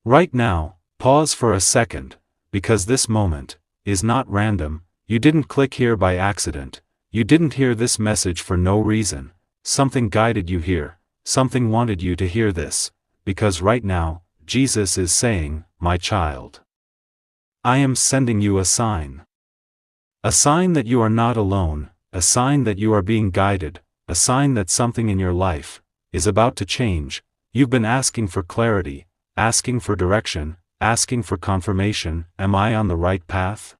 Right now, pause for a second, because this moment is not random. You didn't click here by accident. You didn't hear this message for no reason. Something guided you here. Something wanted you to hear this. Because right now, Jesus is saying, my child, I am sending you a sign. A sign that you are not alone, a sign that you are being guided, a sign that something in your life is about to change. You've been asking for clarity, asking for direction, asking for confirmation. Am I on the right path?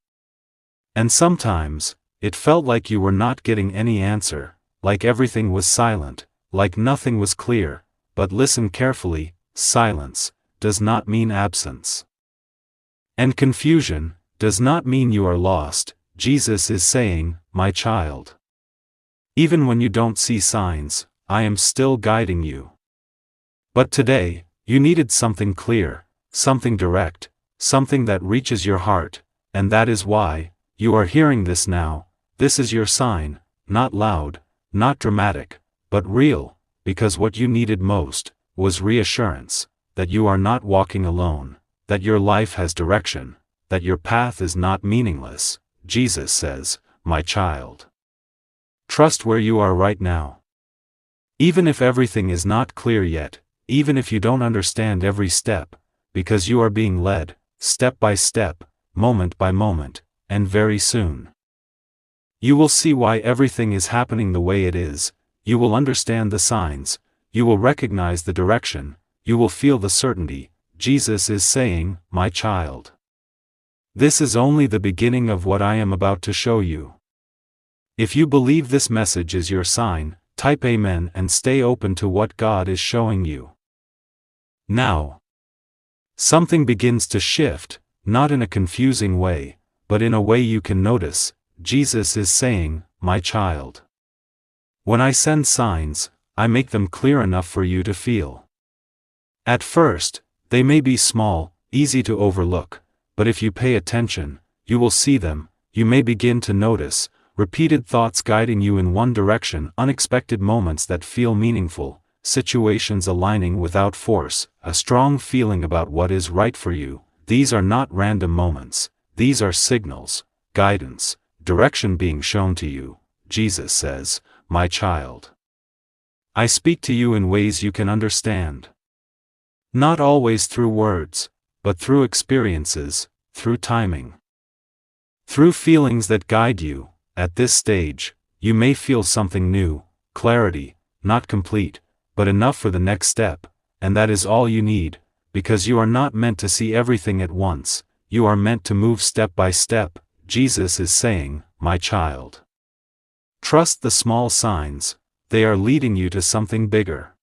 And sometimes, it felt like you were not getting any answer, like everything was silent, like nothing was clear. But listen carefully, silence does not mean absence. And confusion does not mean you are lost. Jesus is saying, my child, even when you don't see signs, I am still guiding you. But today, you needed something clear, something direct, something that reaches your heart, and that is why you are hearing this now. This is your sign, not loud, not dramatic, but real, because what you needed most was reassurance that you are not walking alone, that your life has direction, that your path is not meaningless. Jesus says, my child, trust where you are right now. Even if everything is not clear yet, even if you don't understand every step, because you are being led, step by step, moment by moment, and very soon you will see why everything is happening the way it is. You will understand the signs, you will recognize the direction, you will feel the certainty. Jesus is saying, my child, this is only the beginning of what I am about to show you. If you believe this message is your sign, type Amen and stay open to what God is showing you. Now, something begins to shift, not in a confusing way, but in a way you can notice. Jesus is saying, my child, when I send signs, I make them clear enough for you to feel. At first, they may be small, easy to overlook, but if you pay attention, you will see them. You may begin to notice repeated thoughts guiding you in one direction, unexpected moments that feel meaningful, situations aligning without force, a strong feeling about what is right for you. These are not random moments, these are signals, guidance, direction being shown to you. Jesus says, my child, I speak to you in ways you can understand. Not always through words, but through experiences, through timing, through feelings that guide you. At this stage, you may feel something new, clarity, not complete, but enough for the next step, and that is all you need, because you are not meant to see everything at once, you are meant to move step by step. Jesus is saying, my child, trust the small signs, they are leading you to something bigger.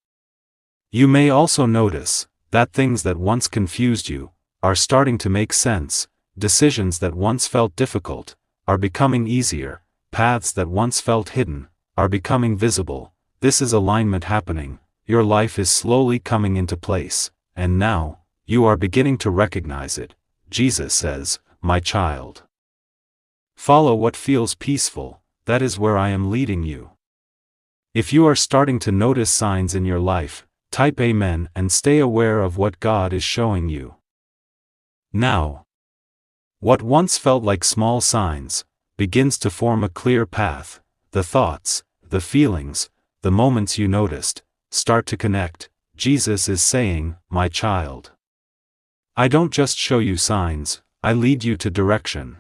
You may also notice that things that once confused you are starting to make sense, decisions that once felt difficult are becoming easier, paths that once felt hidden are becoming visible. This is alignment happening, your life is slowly coming into place, and now, you are beginning to recognize it. Jesus says, my child, follow what feels peaceful, that is where I am leading you. If you are starting to notice signs in your life, type Amen and stay aware of what God is showing you. Now, what once felt like small signs begins to form a clear path. The thoughts, the feelings, the moments you noticed start to connect. Jesus is saying, my child, I don't just show you signs, I lead you to direction.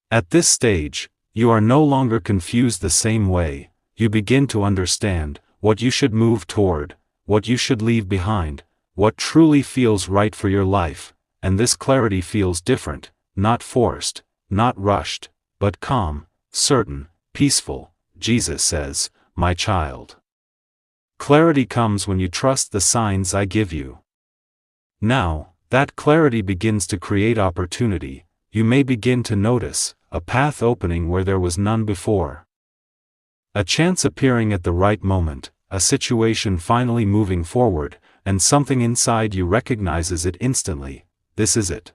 At this stage, you are no longer confused the same way. You begin to understand what you should move toward, what you should leave behind, what truly feels right for your life, and this clarity feels different, not forced, not rushed, but calm, certain, peaceful. Jesus says, my child, clarity comes when you trust the signs I give you. Now, that clarity begins to create opportunity. You may begin to notice a path opening where there was none before. A chance appearing at the right moment, a situation finally moving forward, and something inside you recognizes it instantly. This is it.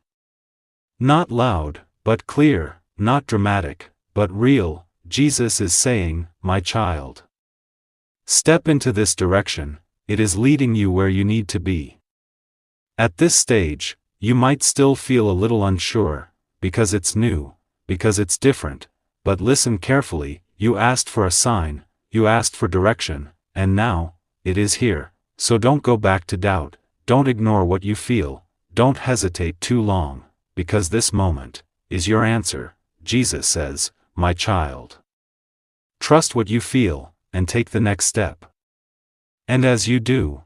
Not loud, but clear, not dramatic, but real. Jesus is saying, my child, step into this direction, it is leading you where you need to be. At this stage, you might still feel a little unsure, because it's new, because it's different, but listen carefully. You asked for a sign, you asked for direction, and now, it is here. So don't go back to doubt, don't ignore what you feel, don't hesitate too long, because this moment is your answer. Jesus says, my child. Trust what you feel, and take the next step. And as you do,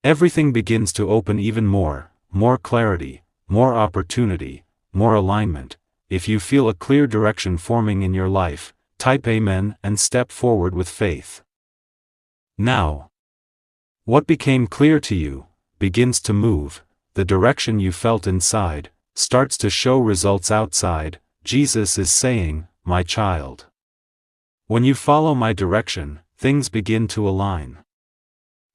everything begins to open even more clarity, more opportunity, more alignment. If you feel a clear direction forming in your life, type Amen and step forward with faith. Now, what became clear to you begins to move. The direction you felt inside starts to show results outside. Jesus is saying, my child. When you follow my direction, things begin to align.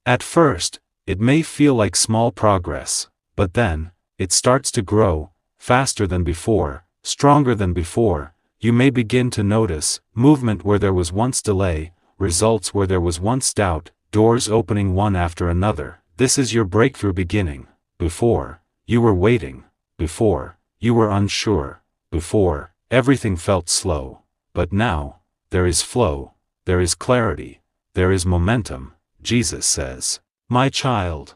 At first, it may feel like small progress, but then, it starts to grow, faster than before, stronger than before. You may begin to notice movement where there was once delay, results where there was once doubt, doors opening one after another. This is your breakthrough beginning. Before, you were waiting. Before, you were unsure. Before, everything felt slow. But now, there is flow, there is clarity, there is momentum. Jesus says, my child.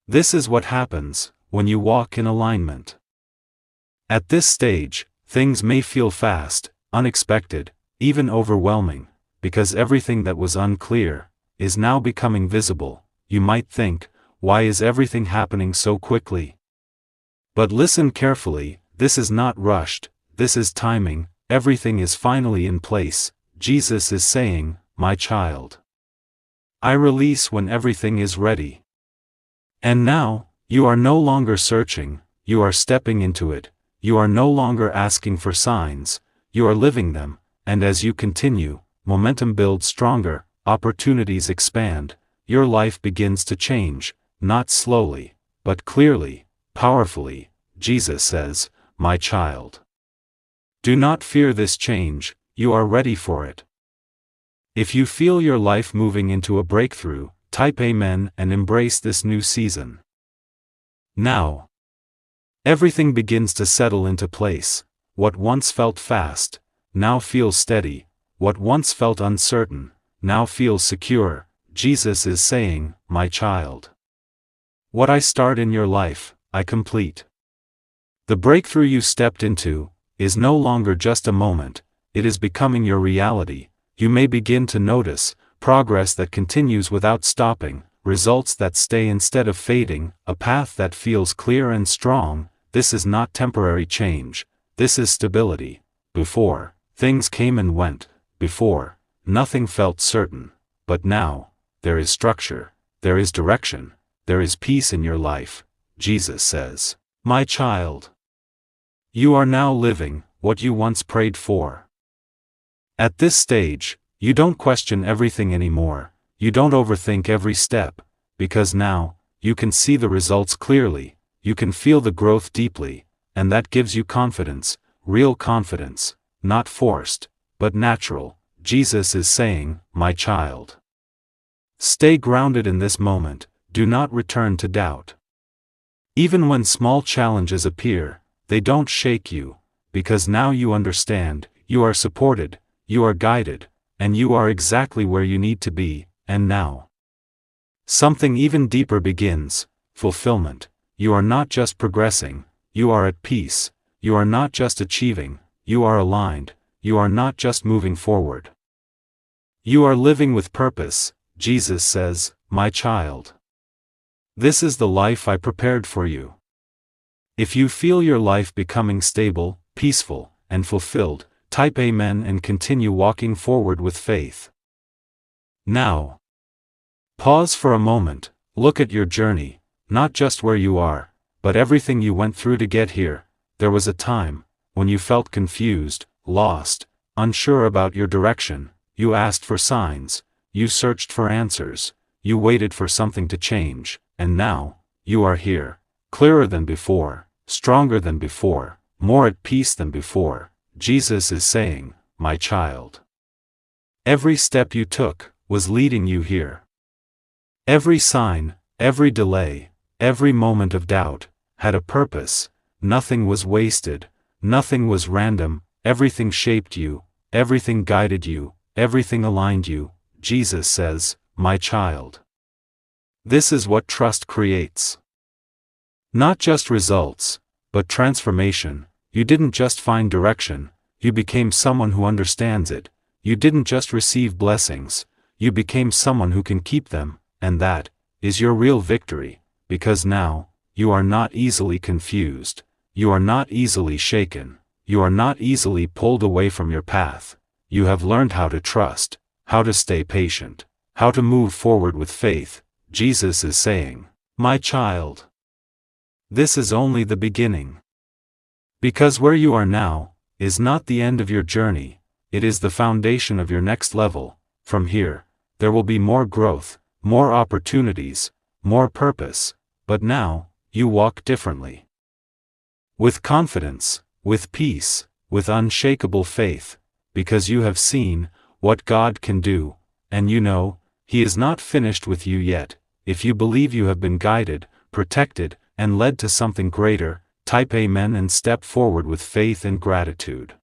This is what happens when you walk in alignment. At this stage, things may feel fast, unexpected, even overwhelming, because everything that was unclear is now becoming visible. You might think, why is everything happening so quickly? But listen carefully, this is not rushed, this is timing. Everything is finally in place. Jesus is saying, my child. I release when everything is ready. And now, you are no longer searching, you are stepping into it. You are no longer asking for signs, you are living them, and as you continue, momentum builds stronger, opportunities expand, your life begins to change, not slowly, but clearly, powerfully. Jesus says, my child. Do not fear this change, you are ready for it. If you feel your life moving into a breakthrough, type Amen and embrace this new season. Now, everything begins to settle into place. What once felt fast, now feels steady. What once felt uncertain, now feels secure. Jesus is saying, my child. What I start in your life, I complete. The breakthrough you stepped into is no longer just a moment, it is becoming your reality. You may begin to notice progress that continues without stopping, results that stay instead of fading, a path that feels clear and strong. This is not temporary change, this is stability. Before, things came and went. Before, nothing felt certain. But now, there is structure, there is direction, there is peace in your life. Jesus says, my child. You are now living what you once prayed for. At this stage, you don't question everything anymore, you don't overthink every step, because now, you can see the results clearly, you can feel the growth deeply, and that gives you confidence, real confidence, not forced, but natural. Jesus is saying, my child. Stay grounded in this moment, do not return to doubt. Even when small challenges appear, they don't shake you, because now you understand, you are supported, you are guided, and you are exactly where you need to be. And now, something even deeper begins, fulfillment. You are not just progressing, you are at peace, you are not just achieving, you are aligned, you are not just moving forward. You are living with purpose. Jesus says, my child. This is the life I prepared for you. If you feel your life becoming stable, peaceful, and fulfilled, type Amen and continue walking forward with faith. Now, pause for a moment, look at your journey, not just where you are, but everything you went through to get here. There was a time when you felt confused, lost, unsure about your direction. You asked for signs, you searched for answers, you waited for something to change, and now, you are here, clearer than before, stronger than before, more at peace than before. Jesus is saying, my child. Every step you took was leading you here. Every sign, every delay, Every moment of doubt had a purpose. Nothing was wasted, nothing was random, everything shaped you, everything guided you, everything aligned you. Jesus says, "My child." This is what trust creates. Not just results, but transformation. You didn't just find direction, you became someone who understands it. You didn't just receive blessings, you became someone who can keep them, and that is your real victory, because now, you are not easily confused, you are not easily shaken, you are not easily pulled away from your path. You have learned how to trust, how to stay patient, how to move forward with faith. Jesus is saying, "My child, this is only the beginning." Because where you are now is not the end of your journey, it is the foundation of your next level. From here, there will be more growth, more opportunities, more purpose, but now, you walk differently. With confidence, with peace, with unshakable faith, because you have seen what God can do, and you know, He is not finished with you yet. If you believe you have been guided, protected, and led to something greater, type Amen and step forward with faith and gratitude.